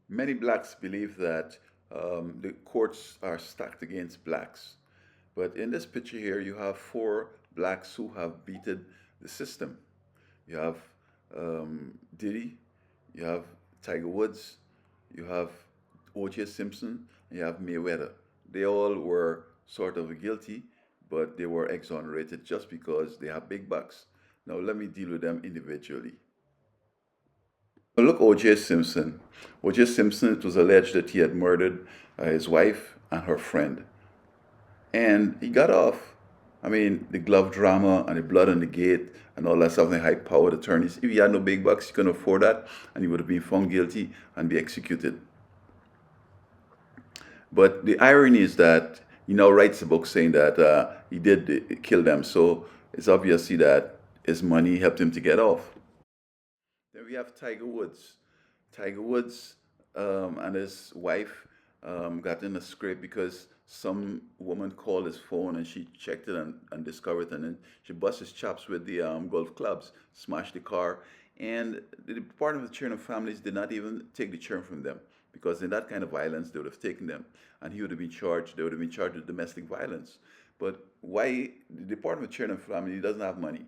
Many blacks believe that the courts are stacked against blacks. But in this picture here, you have four blacks who have beaten the system. You have Diddy, you have Tiger Woods, you have O.J. Simpson, and you have Mayweather. They all were sort of guilty, but they were exonerated just because they have big bucks. Now, let me deal with them individually. Look, O.J. Simpson. O.J. Simpson, it was alleged that he had murdered his wife and her friend. And he got off. I mean, the glove drama and the blood on the gate and all that stuff, and the high powered attorneys. If he had no big bucks, he couldn't afford that, and he would have been found guilty and be executed. But the irony is that he now writes a book saying that he did kill them. So it's obviously that his money helped him to get off. Then we have Tiger Woods. Tiger Woods and his wife got in a scrape because some woman called his phone and she checked it and discovered it. And then she bust his chops with the golf clubs, smashed the car. And the Department of the Children and Families did not even take the children from them because in that kind of violence, they would have taken them. And he would have been charged, they would have been charged with domestic violence. But why the Department of Children and Family doesn't have money?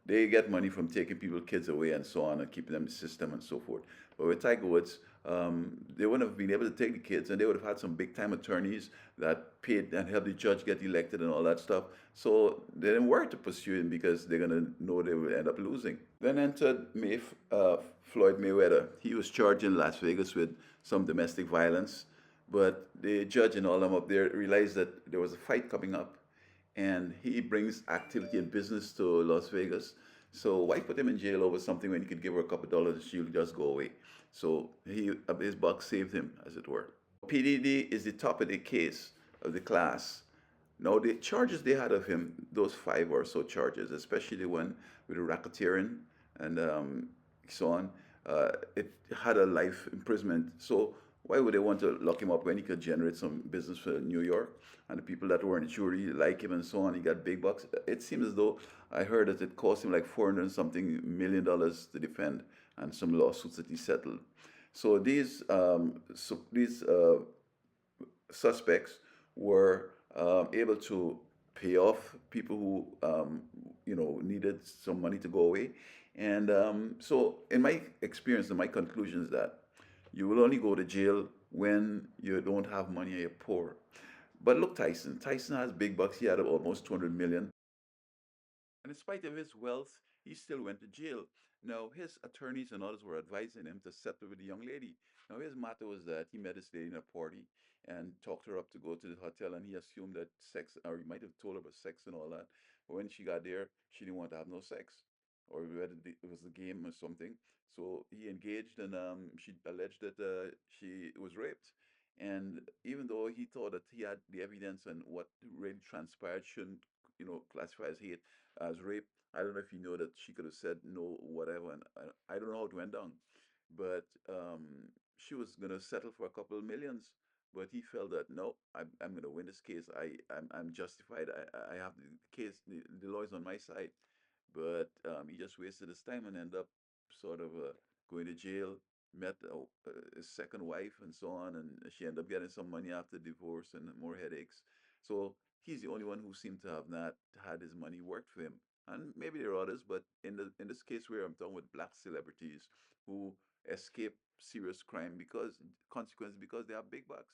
They get money from taking people's kids away and so on and keeping them in the system and so forth. But with Tiger Woods, they wouldn't have been able to take the kids and they would have had some big time attorneys that paid and helped the judge get elected and all that stuff. So they didn't worry to pursue him because they're going to know they will end up losing. Then entered Floyd Mayweather. He was charged in Las Vegas with some domestic violence, but the judge and all them up there realized that there was a fight coming up and he brings activity and business to Las Vegas. So why put him in jail over something when you could give her a couple of dollars and she'll just go away? So his buck saved him, as it were. PDD is the top of the case of the class. Now the charges they had of him, those five or so charges, especially the one with the racketeering and so on, it had a life imprisonment. So why would they want to lock him up when he could generate some business for New York? And the people that were in the jury like him and so on, he got big bucks. It seems as though I heard that it cost him like 400 and something $1 million to defend and some lawsuits that he settled. So these suspects were able to pay off people who needed some money to go away. And so, in my experience, and my conclusion is that you will only go to jail when you don't have money or you're poor. But look, Tyson. Tyson has big bucks. He had almost 200 million. And in spite of his wealth, he still went to jail. Now, his attorneys and others were advising him to settle with the young lady. Now, his matter was that he met this lady in a party and talked her up to go to the hotel, and he assumed that sex, or he might have told her about sex and all that. But when she got there, she didn't want to have no sex, or whether it was a game or something. So he engaged, and she alleged that she was raped. And even though he thought that he had the evidence and what really transpired shouldn't, classify as hate, as rape. I don't know if you know that she could have said no, whatever, and I don't know how it went down, but she was gonna settle for a couple of millions, but he felt that no, I'm gonna win this case. I'm justified. I have the case. The law's on my side, but he just wasted his time and ended up sort of going to jail. Met his second wife and so on, and she ended up getting some money after divorce and more headaches. So he's the only one who seemed to have not had his money worked for him. And maybe there are others, but in this case where I'm talking with black celebrities who escape serious crime because consequences because they have big bucks.